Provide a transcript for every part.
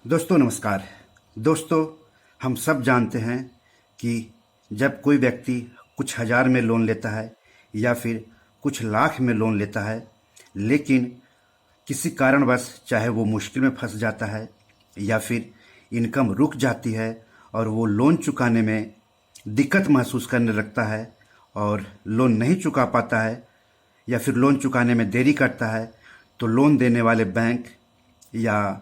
दोस्तों नमस्कार। दोस्तों, हम सब जानते हैं कि जब कोई व्यक्ति कुछ हज़ार में लोन लेता है या फिर कुछ लाख में लोन लेता है, लेकिन किसी कारणवश चाहे वो मुश्किल में फंस जाता है या फिर इनकम रुक जाती है और वो लोन चुकाने में दिक्कत महसूस करने लगता है और लोन नहीं चुका पाता है या फिर लोन चुकाने में देरी करता है, तो लोन देने वाले बैंक या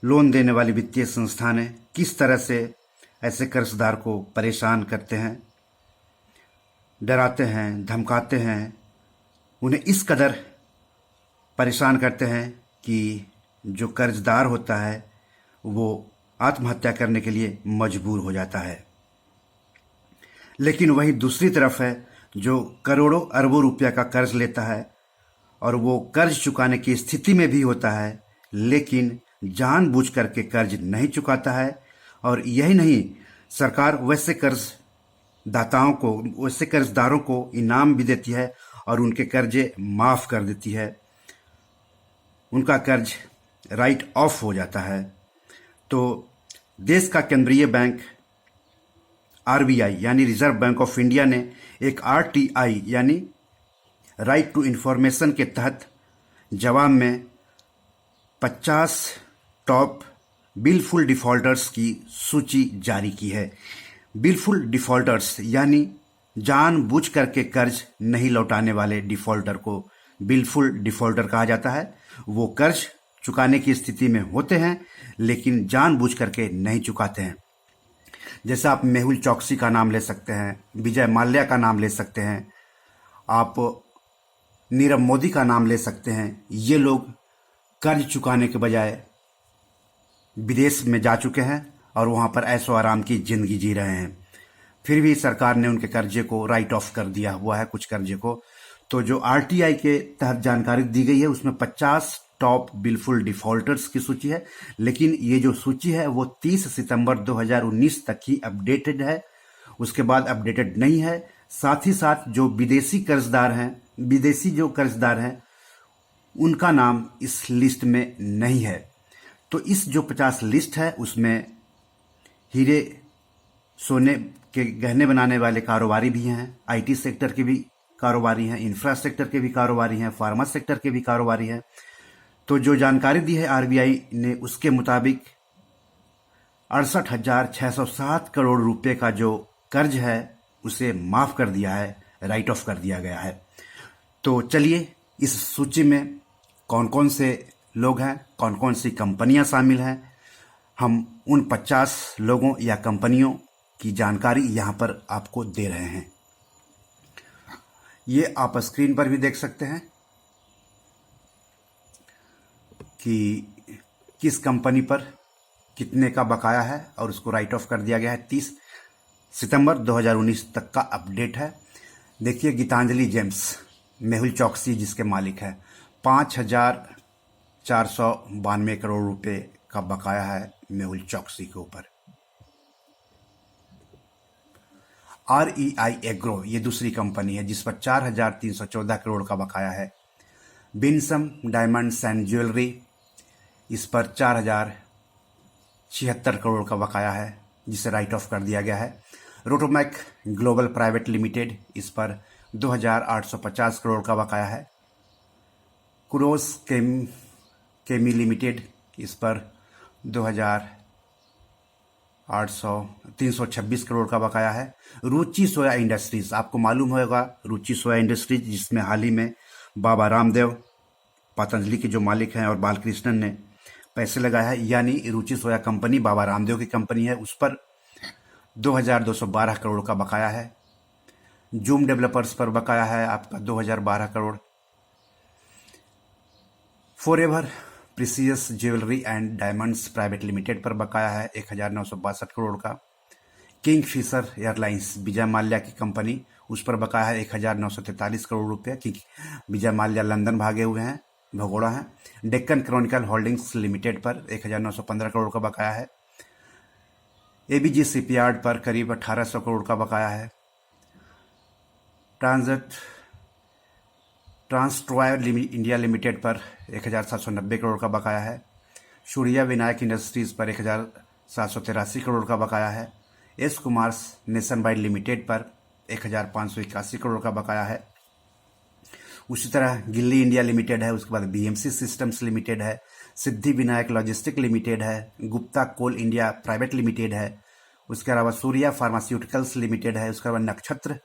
लोन देने वाली वित्तीय संस्थानें किस तरह से ऐसे कर्जदार को परेशान करते हैं, डराते हैं, धमकाते हैं, उन्हें इस कदर परेशान करते हैं कि जो कर्जदार होता है वो आत्महत्या करने के लिए मजबूर हो जाता है। लेकिन वहीं दूसरी तरफ है जो करोड़ों अरबों रुपया का कर्ज लेता है और वो कर्ज चुकाने की स्थिति में भी होता है, लेकिन जानबूझ करके कर्ज नहीं चुकाता है। और यही नहीं, सरकार वैसे कर्जदारों को इनाम भी देती है और उनके कर्जे माफ कर देती है, उनका कर्ज राइट ऑफ हो जाता है। तो देश का केंद्रीय बैंक आरबीआई यानी रिजर्व बैंक ऑफ इंडिया ने एक आरटीआई यानी राइट टू इंफॉर्मेशन के तहत जवाब में 50 टॉप बिलफुल डिफॉल्टर्स की सूची जारी की है। बिलफुल डिफॉल्टर्स यानी जानबूझ करके कर्ज नहीं लौटाने वाले डिफॉल्टर को बिलफुल डिफॉल्टर कहा जाता है। वो कर्ज चुकाने की स्थिति में होते हैं लेकिन जानबूझ करके नहीं चुकाते हैं। जैसे आप मेहुल चौकसी का नाम ले सकते हैं, विजय माल्या का नाम ले सकते हैं, आप नीरव मोदी का नाम ले सकते हैं। ये लोग कर्ज चुकाने के बजाय विदेश में जा चुके हैं और वहाँ पर ऐशो आराम की जिंदगी जी रहे हैं। फिर भी सरकार ने उनके कर्जे को राइट ऑफ कर दिया हुआ है, कुछ कर्जे को। तो जो आरटीआई के तहत जानकारी दी गई है उसमें 50 टॉप बिलफुल डिफॉल्टर्स की सूची है, लेकिन ये जो सूची है वो 30 सितंबर 2019 तक ही अपडेटेड है, उसके बाद अपडेटेड नहीं है। साथ ही साथ जो विदेशी जो कर्जदार हैं उनका नाम इस लिस्ट में नहीं है। तो इस जो 50 लिस्ट है उसमें हीरे सोने के गहने बनाने वाले कारोबारी भी हैं, आईटी सेक्टर के भी कारोबारी हैं, इंफ्रा सेक्टर के भी कारोबारी हैं, फार्मा सेक्टर के भी कारोबारी हैं। तो जो जानकारी दी है आरबीआई ने उसके मुताबिक 68,607 करोड़ रुपए का जो कर्ज है उसे माफ कर दिया है, राइट ऑफ कर दिया गया है। तो चलिए इस सूची में कौन कौन से लोग हैं, कौन कौन सी कंपनियां शामिल हैं, हम उन 50 लोगों या कंपनियों की जानकारी यहां पर आपको दे रहे हैं। ये आप स्क्रीन पर भी देख सकते हैं कि किस कंपनी पर कितने का बकाया है और उसको राइट ऑफ कर दिया गया है। 30 सितंबर 2019 तक का अपडेट है। देखिए, गीतांजलि जेम्स, मेहुल चौकसी जिसके मालिक है, 5,492 करोड़ रुपए का बकाया है मेहुल चौकसी के ऊपर। REI एग्रो ये दूसरी कंपनी है जिस पर 4,314 करोड़ का बकाया है। बिनसम डायमंड्स एंड ज्वेलरी, इस पर 4,076 करोड़ का बकाया है जिसे राइट ऑफ कर दिया गया है। रोटोमैक ग्लोबल प्राइवेट लिमिटेड, इस पर 2,850 करोड़ का बकाया है। कुरोस केमी लिमिटेड, इस पर 326 करोड़ का बकाया है। रुचि सोया इंडस्ट्रीज, आपको मालूम होगा रुचि सोया इंडस्ट्रीज जिसमें हाल ही में बाबा रामदेव पतंजलि के जो मालिक हैं और बालकृष्णन ने पैसे लगाया है, यानी रुचि सोया कंपनी बाबा रामदेव की कंपनी है, उस पर 2,212 करोड़ का बकाया है। जूम डेवलपर्स पर बकाया है आपका 2,012 crore. Forever precious jewellery and diamonds private limited पर बकाया है 1,962 करोड़ का। King Fisher airlines, Vijay Mallya की कंपनी, उस पर बकाया है 1,943 करोड़ रुपए, क्योंकि विजय माल्या लंदन भागे हुए हैं, भगोड़ा हैं। डेक्कन क्रॉनिकल होल्डिंग्स लिमिटेड पर 1,915 करोड़ का बकाया है। एबीजी शिपयार्ड पर करीब 1,800 करोड़ का बकाया है। ट्रांसट्रॉयल इंडिया लिमिटेड पर 1,790 करोड़ का बकाया है। सूर्या विनायक इंडस्ट्रीज पर 1,783 करोड़ का बकाया है। S Kumars nation wide limited पर 1,581 करोड़ का बकाया है। उसी तरह गिल्ली इंडिया लिमिटेड है, उसके बाद बीएमसी सिस्टम्स लिमिटेड है, सिद्धि विनायक लॉजिस्टिक लिमिटेड है, गुप्ता कोल इंडिया प्राइवेट लिमिटेड है, उसके अलावा सूर्या फार्मास्यूटिकल्स लिमिटेड है, उसके अलावा नक्षत्र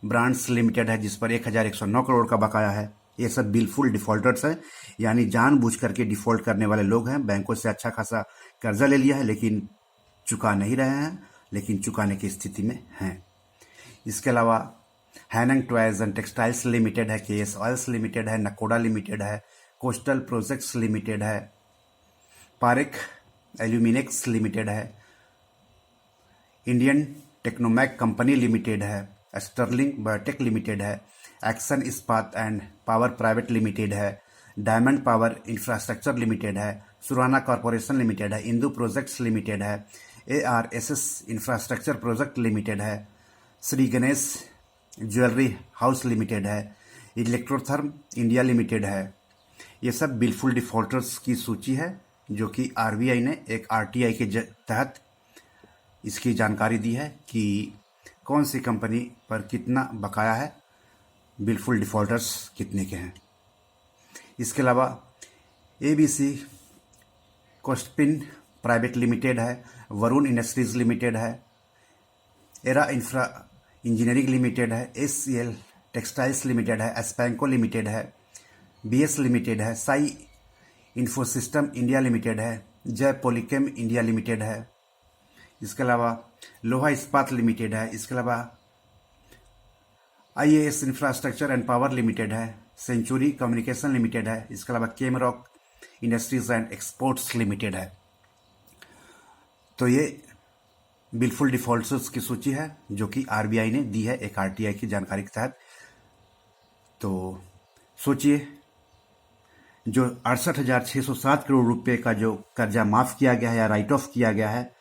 ब्रांड्स लिमिटेड है जिस पर 1,109 करोड़ का बकाया है। ये सब बिलफुल डिफॉल्टर्स हैं, यानी जानबूझ करके डिफॉल्ट करने वाले लोग हैं। बैंकों से अच्छा खासा कर्जा ले लिया है लेकिन चुका नहीं रहे हैं, लेकिन चुकाने की स्थिति में हैं। इसके अलावा हैनंग टॉयज एंड टेक्सटाइल्स लिमिटेड है, केएस ऑयल्स लिमिटेड है, नकोडा लिमिटेड है, कोस्टल प्रोजेक्ट्स लिमिटेड है, पारेख एल्यूमिनेक्स लिमिटेड है, इंडियन टेक्नोमैक कंपनी लिमिटेड है, स्टर्लिंग बायोटेक लिमिटेड है, एक्सन इस्पात एंड पावर प्राइवेट लिमिटेड है, डायमंड पावर इंफ्रास्ट्रक्चर लिमिटेड है, सुराना कॉरपोरेशन लिमिटेड है, इंदू प्रोजेक्ट्स लिमिटेड है, ARSS इंफ्रास्ट्रक्चर प्रोजेक्ट लिमिटेड है, Shri Ganesh jewellery house limited है, इलेक्ट्रोथर्म इंडिया लिमिटेड है। ये सब बिलफुल डिफॉल्टर्स की सूची है जो कि आरबीआई ने एक आरटीआई के तहत इसकी जानकारी दी है कि कौन सी कंपनी पर कितना बकाया है, बिलफुल डिफॉल्टर्स कितने के हैं। इसके अलावा ABC कोस्टपिन प्राइवेट लिमिटेड है, वरुण इंडस्ट्रीज लिमिटेड है, एरा इंफ्रा इंजीनियरिंग लिमिटेड है, SCL टेक्सटाइल्स लिमिटेड है, एस्पैंको लिमिटेड है, BS लिमिटेड है, साई इन्फोसिस्टम इंडिया लिमिटेड है, जय पॉलीकेम इंडिया लिमिटेड है। इसके अलावा लोहा इस्पात लिमिटेड है। इसके अलावा IAS infrastructure and power limited है, सेंचुरी कम्युनिकेशन लिमिटेड है। इसके अलावा केमरॉक इंडस्ट्रीज एंड एक्सपोर्ट्स लिमिटेड है। तो ये बिलफुल डिफॉल्टर्स की सूची है जो कि आरबीआई ने दी है एक आरटीआई की जानकारी के तहत। तो सोचिए, जो 68,607 करोड़ रुपए का जो कर्जा माफ किया गया है या राइट ऑफ किया गया है,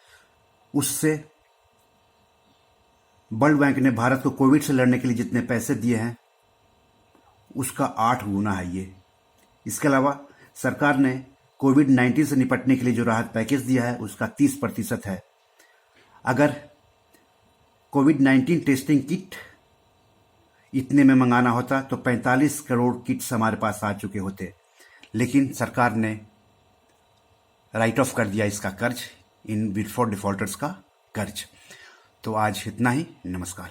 उससे वर्ल्ड बैंक ने भारत को कोविड से लड़ने के लिए जितने पैसे दिए हैं उसका 8 गुना है ये। इसके अलावा सरकार ने कोविड-19 से निपटने के लिए जो राहत पैकेज दिया है उसका 30% है। अगर कोविड-19 टेस्टिंग किट इतने में मंगाना होता तो 45 करोड़ किट्स हमारे पास आ चुके होते, लेकिन सरकार ने राइट ऑफ कर दिया इसका कर्ज, इन बिफोर डिफॉल्टर्स का कर्ज। तो आज इतना ही, नमस्कार।